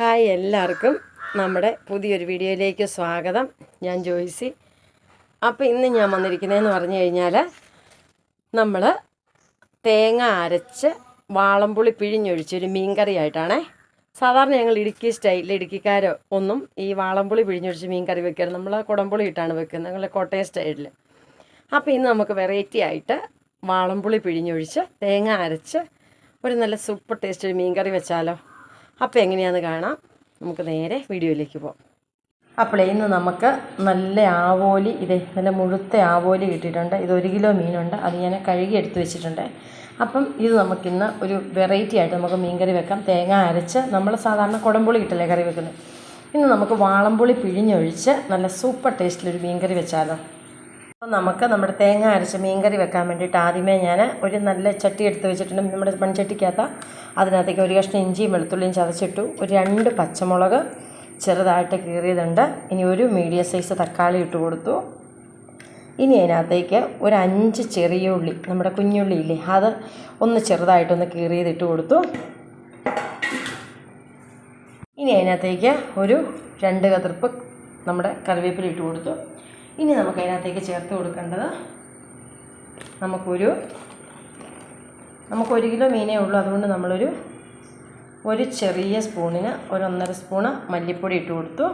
Hi എല്ലാവർക്കും നമ്മുടെ പുതിയൊരു വീഡിയോയിലേക്ക് സ്വാഗതം. ഞാൻ ജോയ്സി. അപ്പോൾ ഇന്ന് ഞാൻ വന്നിരിക്കുന്നതെന്ന് പറഞ്ഞു കഴിഞ്ഞാൽ നമ്മൾ തേങ്ങ അരച്ച് വാളംപുളി പിഴിഞ്ഞൊഴിച്ചൊരു മീൻകറി ആയിട്ടാണേ. സാധാരണ ഞങ്ങൾ ഇടുക്കി സ്റ്റൈലിൽ ഇടുക്കിക്കാരോ ഒന്നും ഈ വാളംപുളി പിഴിഞ്ഞൊഴിച്ച് മീൻകറി വെക്കാറ്. നമ്മൾ കുടംപുളി ഇട്ടാണ് വെക്കുന്നത്, ഞങ്ങൾ കോട്ടയം സ്റ്റൈലിൽ. അപ്പോൾ ഇന്ന് നമുക്ക് വെറൈറ്റി ആയിട്ട് വാളംപുളി പിഴിഞ്ഞൊഴിച്ച് തേങ്ങ അരച്ച് ഒരു നല്ല സൂപ്പർ ടേസ്റ്റ് ഒരു മീൻകറി വെച്ചാലോ. അപ്പോൾ എങ്ങനെയാണെന്ന് കാണാം. നമുക്ക് നേരെ വീഡിയോയിലേക്ക് പോകാം. അപ്പോൾ ഇന്ന് നമുക്ക് നല്ല ആവോലി, നല്ല മുഴുത്ത ആവോലി കിട്ടിയിട്ടുണ്ട്. ഇത് 1 കിലോ മീനുണ്ട്, അത് ഞാൻ കഴുകി എടുത്ത് വെച്ചിട്ടുണ്ട്. അപ്പം ഇത് നമുക്കിന്ന് ഒരു വെറൈറ്റി ആയിട്ട് നമുക്ക് മീൻകറി വെക്കാം. തേങ്ങ അരച്ച് നമ്മൾ സാധാരണ കുടംപുളി ഇട്ടല്ലേ കറി വെക്കുന്നത്. ഇന്ന് നമുക്ക് വാളംപുളി പിഴിഞ്ഞൊഴിച്ച് നല്ല സൂപ്പർ ടേസ്റ്റിലൊരു മീൻകറി വെച്ചാലോ. അപ്പോൾ നമുക്ക് നമ്മുടെ തേങ്ങ അരച്ച് മീൻകറി വെക്കാൻ വേണ്ടിയിട്ട് ആദ്യമേ ഞാൻ ഒരു നല്ല ചട്ടി എടുത്ത് വെച്ചിട്ടുണ്ട്. നമ്മുടെ മൺചട്ടിക്കകത്ത് അതിനകത്തേക്ക് ഒരു കഷ്ണം ഇഞ്ചിയും വെളുത്തുള്ളിയും ചതച്ചിട്ടു. ഒരു 2 പച്ചമുളക് ചെറുതായിട്ട് കീറിയതുണ്ട്. ഇനി ഒരു മീഡിയം സൈസ് തക്കാളി ഇട്ട് കൊടുത്തു. ഇനി അതിനകത്തേക്ക് ഒരു 5 ചെറിയ ഉള്ളി, നമ്മുടെ കുഞ്ഞുള്ളി ഇല്ലേ, അത് ഒന്ന് ചെറുതായിട്ടൊന്ന് കീറിയതിട്ട് കൊടുത്തു. ഇനി അതിനകത്തേക്ക് ഒരു 2 കതിർപ്പ് നമ്മുടെ കറിവേപ്പില ഇട്ട് കൊടുത്തു. ഇനി നമുക്ക് അതിനകത്തേക്ക് ചേർത്ത് കൊടുക്കേണ്ടത് നമുക്ക് 1 കിലോ മീനേ ഉള്ളൂ. അതുകൊണ്ട് ഒരു ചെറിയ സ്പൂണിന് 1.5 സ്പൂണ് മല്ലിപ്പൊടി ഇട്ട് കൊടുത്തു.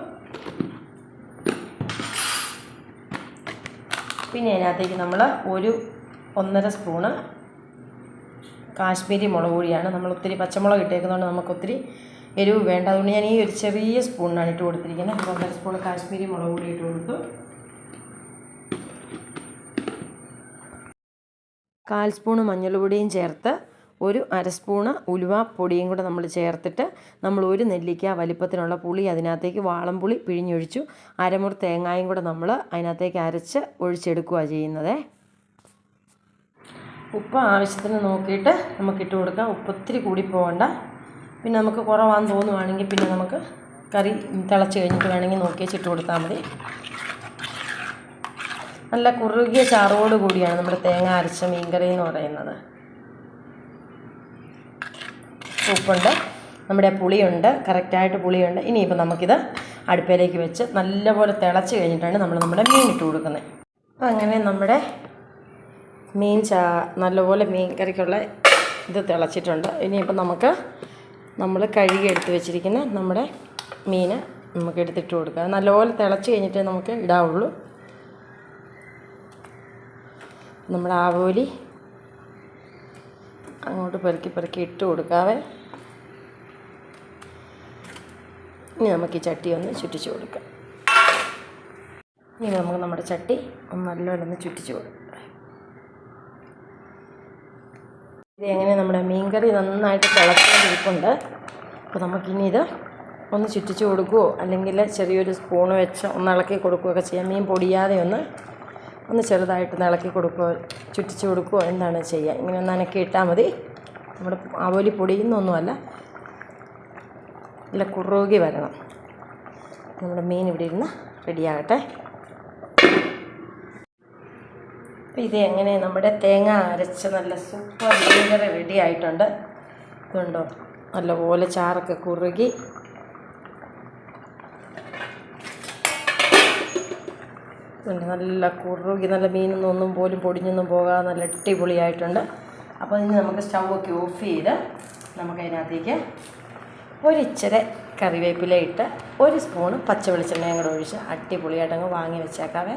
പിന്നെ അതിനകത്തേക്ക് നമ്മൾ 1.5 സ്പൂണ് കാശ്മീരി മുളക് പൊടിയാണ്. നമ്മൾ ഒത്തിരി പച്ചമുളക് ഇട്ടേക്കുന്നതുകൊണ്ട് നമുക്കൊത്തിരി എരിവ് വേണ്ട. അതുകൊണ്ട് ഞാൻ ഈ ഒരു ചെറിയ സ്പൂണിനാണ് ഇട്ട് കൊടുത്തിരിക്കുന്നത്. 1.5 സ്പൂൺ കാശ്മീരി മുളക് പൊടി ഇട്ട് കൊടുത്തു. 1/4 സ്പൂണ് മഞ്ഞൾപ്പൊടിയും ചേർത്ത് ഒരു 1/2 സ്പൂണ് ഉലുവാപ്പൊടിയും കൂടെ നമ്മൾ ചേർത്തിട്ട് നമ്മൾ 1 നെല്ലിക്ക വലിപ്പത്തിനുള്ള പുളി അതിനകത്തേക്ക് വാളംപുളി പിഴിഞ്ഞൊഴിച്ചു. അരമുറി തേങ്ങായും കൂടെ നമ്മൾ അതിനകത്തേക്ക് അരച്ച് ഒഴിച്ചെടുക്കുകയാണ് ചെയ്യുന്നത്. ഉപ്പ് ആവശ്യത്തിന് നോക്കിയിട്ട് നമുക്കിട്ട് കൊടുക്കാം. ഉപ്പ് ഒത്തിരി കൂടി പോകണ്ട. പിന്നെ നമുക്ക് കുറവാന്ന് തോന്നുവാണെങ്കിൽ പിന്നെ നമുക്ക് കറി തിളച്ച് കഴിഞ്ഞിട്ട് വേണമെങ്കിൽ നോക്കി വെച്ചിട്ട് കൊടുത്താൽ മതി. നല്ല കുറുകിയ ചാറോട് കൂടിയാണ് നമ്മുടെ തേങ്ങ അരച്ച മീൻകറി എന്ന് പറയുന്നത്. ഉപ്പുണ്ട്, നമ്മുടെ പുളിയുണ്ട്, കറക്റ്റായിട്ട് പുളിയുണ്ട്. ഇനിയിപ്പോൾ നമുക്കിത് അടുപ്പിലേക്ക് വെച്ച് നല്ലപോലെ തിളച്ച് കഴിഞ്ഞിട്ടാണ് നമ്മൾ നമ്മുടെ മീൻ ഇട്ട് കൊടുക്കുന്നത്. അപ്പോൾ അങ്ങനെ നമ്മുടെ മീൻ നല്ലപോലെ മീൻ കറിക്കുള്ള ഇത് തിളച്ചിട്ടുണ്ട്. ഇനിയിപ്പോൾ നമ്മൾ കഴുകി എടുത്ത് വെച്ചിരിക്കുന്ന നമ്മുടെ മീൻ നമുക്ക് എടുത്തിട്ട് കൊടുക്കാം. നല്ലപോലെ തിളച്ച് കഴിഞ്ഞിട്ട് നമുക്ക് ഇടാവുള്ളൂ. നമ്മുടെ ആവോലി അങ്ങോട്ട് പെറുക്കി ഇട്ട് കൊടുക്കാവേ. ഇനി നമുക്ക് ഈ ചട്ടി ഒന്ന് ചുറ്റിച്ച് കൊടുക്കാം. ഇനി നമുക്ക് നമ്മുടെ ചട്ടി നല്ലപോലെ ഒന്ന് ചുറ്റിച്ച് കൊടുക്കാം. ഇത് എങ്ങനെ നമ്മുടെ മീൻകറി നന്നായിട്ട് തിളച്ചുകൊണ്ടിരിപ്പുണ്ട്. അപ്പോൾ നമുക്കിനി ഇത് ഒന്ന് ചുറ്റിച്ച് കൊടുക്കുകയോ അല്ലെങ്കിൽ ചെറിയൊരു സ്പൂൺ വെച്ച് ഒന്ന് ഇളക്കി കൊടുക്കുകയൊക്കെ ചെയ്യാം. മീൻ പൊടിയാതെ ഒന്ന് ചെറുതായിട്ട് ഇളക്കി കൊടുക്കുകയോ ചുറ്റിച്ച് കൊടുക്കുകയോ എന്താണ് ചെയ്യുക. ഇങ്ങനെ ഒന്ന് അനക്കി ഇട്ടാൽ മതി. നമ്മുടെ ആവോലി പൊടിയുന്നൊന്നുമല്ല, നല്ല കുറുകി വരണം. നമ്മുടെ മീൻ ഇവിടെ ഇരുന്ന് റെഡിയാകട്ടെ. അപ്പോൾ ഇത് എങ്ങനെ നമ്മുടെ തേങ്ങ അരച്ച് നല്ല സൂപ്പർ മീൻകറി റെഡി ആയിട്ടുണ്ട്. ഇതുണ്ടോ, നല്ലപോലെ ചാറൊക്കെ കുറുകി നല്ല കുറുകി, നല്ല മീനൊന്നും പോലും പൊടിഞ്ഞൊന്നും പോകാതെ നല്ല അടിപൊളിയായിട്ടുണ്ട്. അപ്പോൾ ഇനി നമുക്ക് സ്റ്റൗവൊക്കെ ഓഫ് ചെയ്ത് നമുക്കതിനകത്തേക്ക് ഒരിച്ചിരി കറിവേപ്പില ഇട്ട് 1 സ്പൂണ് പച്ച വെളിച്ചെണ്ണയും കൂടെ ഒഴിച്ച് അടിപൊളിയായിട്ടങ്ങ് വാങ്ങി വെച്ചേക്കാവേ.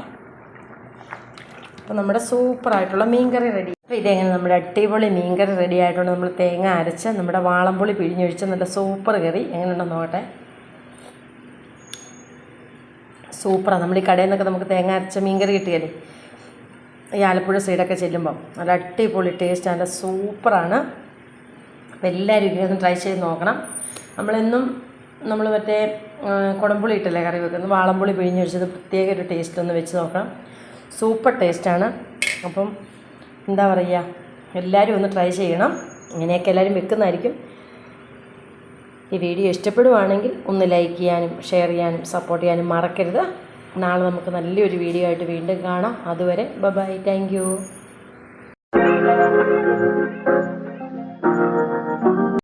അപ്പോൾ നമ്മുടെ സൂപ്പറായിട്ടുള്ള മീൻകറി റെഡി. അപ്പോൾ ഇതെങ്ങനെ നമ്മുടെ അടിപൊളി മീൻകറി റെഡി ആയിട്ടുണ്ട്. നമ്മൾ തേങ്ങ അരച്ച് നമ്മുടെ വാളംപുളി പിഴിഞ്ഞൊഴിച്ച് നല്ല സൂപ്പർ കറി എങ്ങനെയുണ്ടെന്ന് നോക്കട്ടെ. സൂപ്പറാണ്. നമ്മൾ ഈ കടയിൽ നിന്നൊക്കെ നമുക്ക് തേങ്ങ അരച്ച മീൻകറി കിട്ടിയാലേ ഈ ആലപ്പുഴ സൈഡൊക്കെ ചെല്ലുമ്പം നല്ല അടിപൊളി ടേസ്റ്റ്, നല്ല സൂപ്പറാണ്. അപ്പോൾ എല്ലാവരും ഇങ്ങനെ ട്രൈ ചെയ്ത് നോക്കണം. നമ്മൾ മറ്റേ കുടംപുളി ഇട്ടല്ലേ കറി വെക്കുന്നത്, വാളംപുളി പിഴിഞ്ഞൊഴിച്ചത് പ്രത്യേക ഒരു ടേസ്റ്റൊന്ന് വെച്ച് നോക്കണം. സൂപ്പർ ടേസ്റ്റാണ്. അപ്പം എന്താ പറയുക, എല്ലാവരും ഒന്ന് ട്രൈ ചെയ്യണം. ഇങ്ങനെയൊക്കെ എല്ലാവരും വെക്കുന്നതായിരിക്കും. ഈ വീഡിയോ ഇഷ്ടപ്പെടുവാണെങ്കിൽ ഒന്ന് ലൈക്ക് ചെയ്യാനും ഷെയർ ചെയ്യാനും സപ്പോർട്ട് ചെയ്യാനും മറക്കരുത്. നാളെ നമുക്ക് നല്ലൊരു വീഡിയോ ആയിട്ട് വീണ്ടും കാണാം. അതുവരെ ബൈ, താങ്ക് യു.